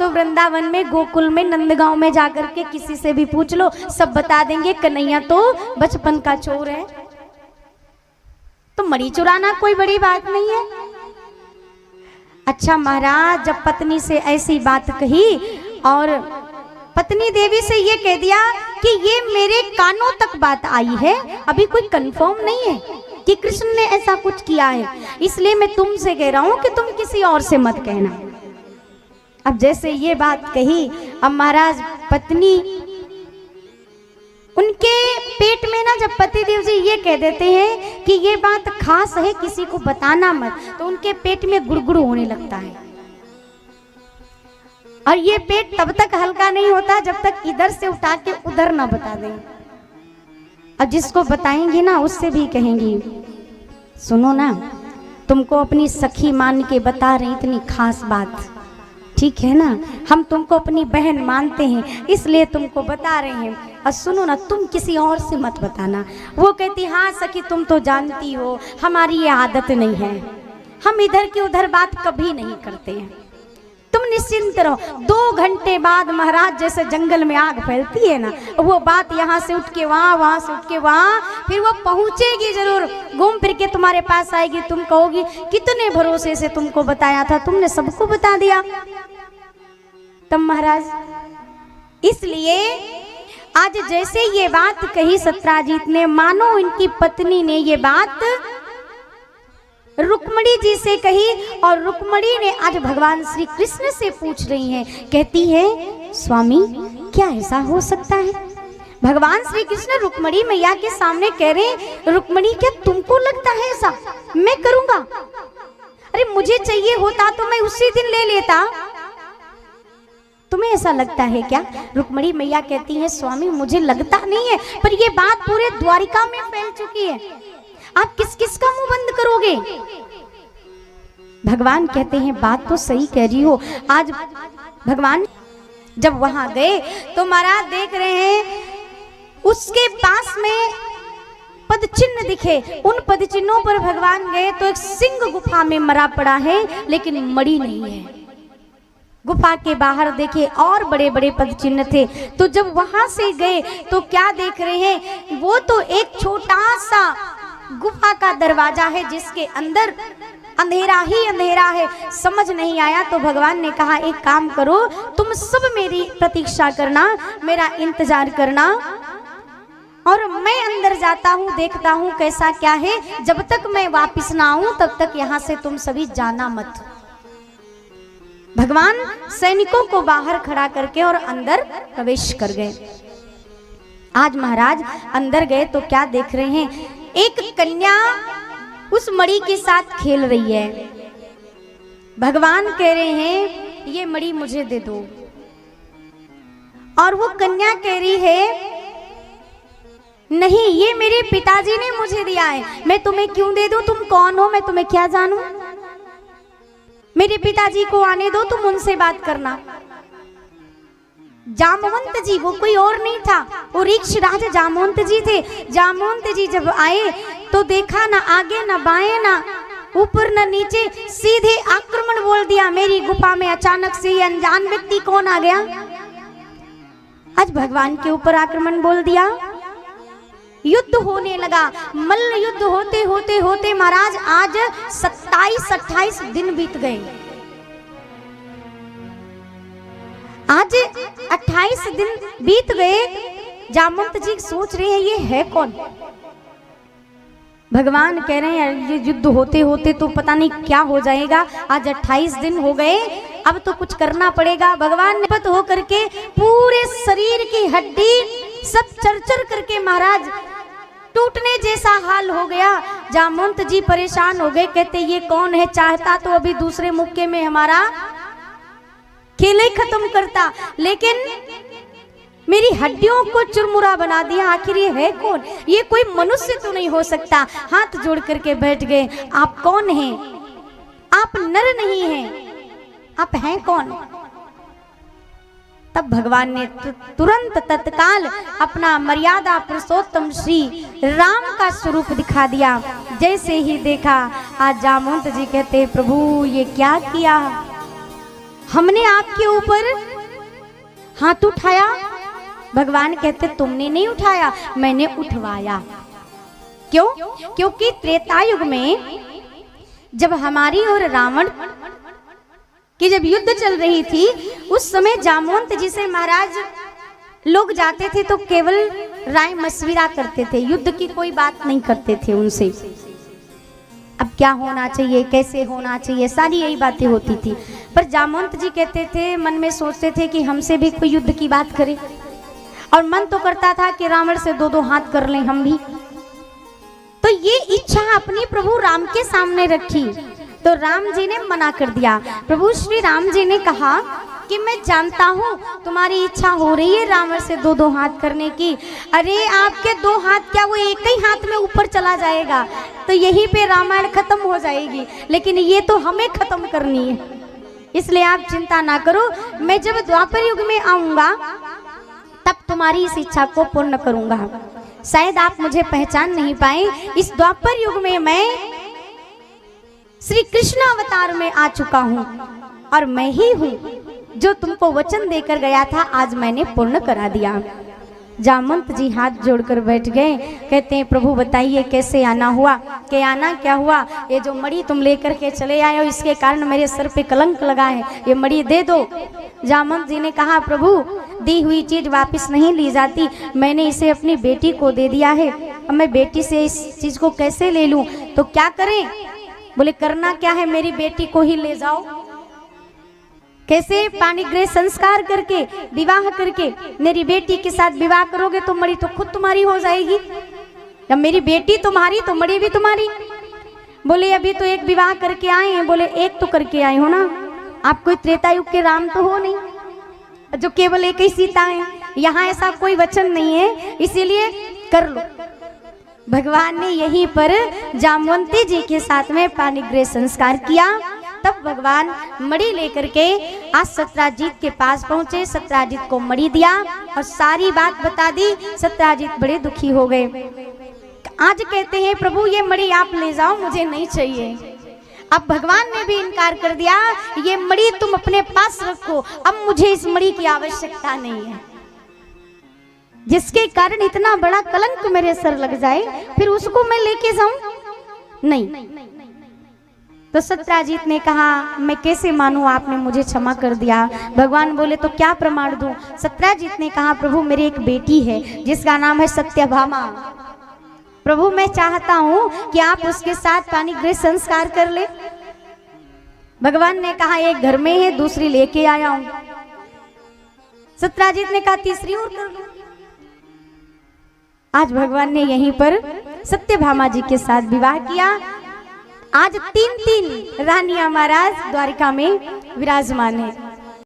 तो वृंदावन में, गोकुल में, नंदगांव में जाकर के किसी से भी पूछ लो, सब बता देंगे कन्हैया तो बचपन का चोर है। तो मणि चुराना कोई बड़ी बात नहीं है। अच्छा महाराज, जब पत्नी से ऐसी बात कही और पत्नी देवी से ये कह दिया कि ये मेरे कानों तक बात आई है, अभी कोई कंफर्म नहीं है कि कृष्ण ने ऐसा कुछ किया है, इसलिए मैं तुमसे कह रहा हूं कि तुम किसी और से मत कहना। अब जैसे ये बात कही, अब महाराज पत्नी, उनके पेट में ना जब पतिदेव जी ये कह देते हैं कि ये बात खास है, किसी को बताना मत, तो उनके पेट में गुड़गुड़ होने लगता है। और ये पेट तब तक हल्का नहीं होता जब तक इधर से उठा के उधर ना बता दें। और जिसको बताएंगी ना उससे भी कहेंगी, सुनो ना, तुमको अपनी सखी मान के बता रही इतनी खास बात, ठीक है ना, हम तुमको अपनी बहन मानते हैं इसलिए तुमको बता रहे हैं, और सुनो ना, तुम किसी और से मत बताना। वो कहती, हाँ सखी तुम तो जानती हो हमारी ये आदत नहीं है, हम इधर की उधर बात कभी नहीं करते हैं, तुम निश्चिंत रहो। 2 घंटे बाद महाराज जैसे जंगल में आग फैलती है ना, वो बात यहाँ से उठ के वहाँ, वहाँ से उठ के वहाँ, फिर वो पहुँचेगी जरूर, घूम फिर के तुम्हारे पास आएगी। तुम कहोगी कितने भरोसे से तुमको बताया था, तुमने सबको बता दिया। तब महाराज, इसलिए आज जैसे ये बात कही सत्राजीत ने, मानो इनकी पत्नी ने ये बात रुक्मणी जी से कही, और रुक्मणी ने आज भगवान श्री कृष्ण से पूछ रही हैं, कहती है स्वामी क्या ऐसा हो सकता है? भगवान श्री कृष्ण रुक्मणी मैया के सामने कह रहे हैं, रुक्मणी क्या तुमको लगता है ऐसा मैं करूंगा? अरे मुझे चाहिए होता तो मैं उसी दिन ले लेता, तुम्हें ऐसा लगता है क्या? रुक्मणी मैया कहती है, स्वामी मुझे लगता नहीं है, पर ये बात पूरे द्वारिका में फैल चुकी है, आप किस किस का मुंह बंद करोगे? भगवान कहते हैं, बात तो सही कह रही हो। आज भगवान जब वहां गए तो महाराज देख रहे हैं उसके पास में पद चिन्ह दिखे, उन पद चिन्हों पर भगवान गए तो एक सिंह गुफा में मरा पड़ा है, लेकिन मणि नहीं है। गुफा के बाहर देखे और बड़े बड़े पद चिन्ह थे। तो जब वहां से गए तो क्या देख रहे हैं, वो तो एक छोटा सा गुफा का दरवाजा है जिसके अंदर अंधेरा ही अंधेरा है। समझ नहीं आया तो भगवान ने कहा, एक काम करो, तुम सब मेरी प्रतीक्षा करना, मेरा इंतजार करना, और मैं अंदर जाता हूँ, देखता हूँ कैसा क्या है, जब तक मैं वापिस ना आऊं तब तक यहाँ से तुम सभी जाना मत। भगवान सैनिकों को बाहर खड़ा करके और अंदर प्रवेश कर गए। आज महाराज अंदर गए तो क्या देख रहे हैं, एक कन्या उस मणि के साथ खेल रही है। भगवान कह रहे हैं, ये मणि मुझे दे दो, और वो कन्या कह रही है, नहीं ये मेरे पिताजी ने मुझे दिया है, मैं तुम्हें क्यों दे दूं? तुम कौन हो, मैं तुम्हें क्या जानूं? मेरे पिताजी को आने दो, तुम उनसे बात करना। जामवंत जी, वो कोई और नहीं था, वो ऋक्ष राज जामवंत जी थे। जामवंत जी जब आए तो देखा ना आगे ना बाएं ना ऊपर ना नीचे, सीधे आक्रमण बोल दिया। मेरी गुफा में अचानक से ये अनजान व्यक्ति कौन आ गया? आज भगवान के ऊपर आक्रमण बोल दिया। युद्ध होने लगा, मल्ल युद्ध होते होते होते महाराज आज 27-28 दिन बीत गए। आज 28 दिन बीत गए। जामवंत जी सोच रहे हैं, ये है कौन? भगवान कह रहे हैं, ये युद्ध होते होते तो पता नहीं क्या हो जाएगा। आज 28 दिन हो गए, अब तो कुछ करना पड़ेगा। भगवान निपत हो करके पूरे शरीर की हड्डी सब चरचर करके महाराज टूटने जैसा हाल हो गया। जामवंत जी परेशान हो गए, कहते ये कौन है? चाहता तो अभी दूसरे मुक्के में हमारा खेल ही खत्म करता, लेकिन मेरी हड्डियों को चुरमुरा बना दिया। आखिर ये है कौन? ये कोई मनुष्य तो नहीं हो सकता। हाथ जोड़ करके बैठ गए। आप कौन हैं? आप नर नहीं हैं, आप हैं कौन? तब भगवान ने तुरंत तत्काल अपना मर्यादा पुरुषोत्तम श्री राम का स्वरूप दिखा दिया। जैसे ही देखा, आज जामवंत जी कहते, प्रभु ये क्या किया? हमने आपके ऊपर हाथ उठाया? भगवान कहते तुमने नहीं उठाया, मैंने उठवाया। क्यों? क्योंकि त्रेता युग में जब हमारी और रावण की जब युद्ध चल रही थी, उस समय जामवंत जी से महाराज लोग जाते थे तो केवल राय मशविरा करते थे, युद्ध की कोई बात नहीं करते थे उनसे। अब क्या होना चाहिए, कैसे होना चाहिए, सारी यही बातें होती थी। पर जामवंत जी कहते थे, मन में सोचते थे कि हमसे भी कोई युद्ध की बात करे, और मन तो करता था कि रावण से दो दो हाथ कर लें हम भी। तो ये इच्छा अपनी प्रभु राम के सामने रखी, तो राम जी ने मना कर दिया। प्रभु श्री राम जी ने कहा कि मैं जानता हूँ तुम्हारी इच्छा हो रही है रावण से दो दो हाथ करने की। अरे आपके दो हाथ क्या, वो एक ही हाथ में ऊपर चला जाएगा तो यहीं पे रामायण खत्म हो जाएगी, लेकिन ये तो हमें खत्म करनी है, इसलिए आप चिंता ना करो। मैं जब द्वापर युग में आऊंगा तब तुम्हारी इस इच्छा को पूर्ण करूंगा। शायद आप मुझे पहचान नहीं पाए, इस द्वापर युग में मैं श्री कृष्ण अवतार में आ चुका हूँ, और मैं ही हूँ जो तुमको वचन देकर गया था, आज मैंने पूर्ण करा दिया। जामवंत जी हाथ जोड़कर बैठ गए, कहते हैं प्रभु बताइए कैसे आना हुआ? कि आना क्या हुआ, ये जो मणि तुम लेकर के चले आए हो इसके कारण मेरे सर पे कलंक लगा है, ये मणि दे दो। जामवंत जी ने कहा प्रभु दी हुई चीज वापस नहीं ली जाती, मैंने इसे अपनी बेटी को दे दिया है, अब मैं बेटी से इस चीज को कैसे ले लूं? तो क्या करें? बोले करना क्या है, मेरी बेटी को ही ले जाओ। कैसे? पाणिग्रह संस्कार करके, विवाह करके मेरी बेटी के साथ विवाह करोगे तो मणि तो खुद तुम्हारी हो जाएगी, जब मेरी बेटी तुम्हारी तो मणि भी तुम्हारी। बोले अभी तो एक विवाह करके आए हैं। बोले एक तो करके आए हो ना, आप कोई त्रेता युग के राम तो हो नहीं जो केवल एक ही सीता है, यहाँ ऐसा कोई वचन नहीं है, इसीलिए कर लो। भगवान ने यहीं पर जामवंती जी के साथ में पाणिग्रह संस्कार किया। तब भगवान मणि लेकर के आज सत्यजित के पास पहुंचे, सत्यजित को मणि दिया और सारी बात बता दी। सत्यजित बड़े दुखी हो गए। आज कहते हैं प्रभु ये मणि आप ले जाओ, मुझे नहीं चाहिए। अब भगवान ने भी इनकार कर दिया, ये मणि तुम अपने पास रखो, अब मुझे इस मणि की आवश्यकता नहीं है। जिसके कारण इतना बड़ा कलंक मेरे सर लग जाए, फिर उसको मैं लेके जाऊं? नहीं। तो सत्यजित ने कहा मैं कैसे मानूं, आपने मुझे क्षमा कर दिया। भगवान बोले तो क्या प्रमाण दूं? सत्यजित ने कहा प्रभु मेरी एक बेटी है जिसका नाम है सत्यभामा, प्रभु मैं चाहता हूं कि आप उसके साथ पाणिग्रह संस्कार कर ले। भगवान ने कहा एक घर में है, दूसरी लेके आया हूं। सत्यजित ने कहा तीसरी और कर लो। आज भगवान ने यहीं पर सत्यभामा जी के साथ विवाह किया। आज 3-3 रानियां महाराज द्वारिका में विराजमान है।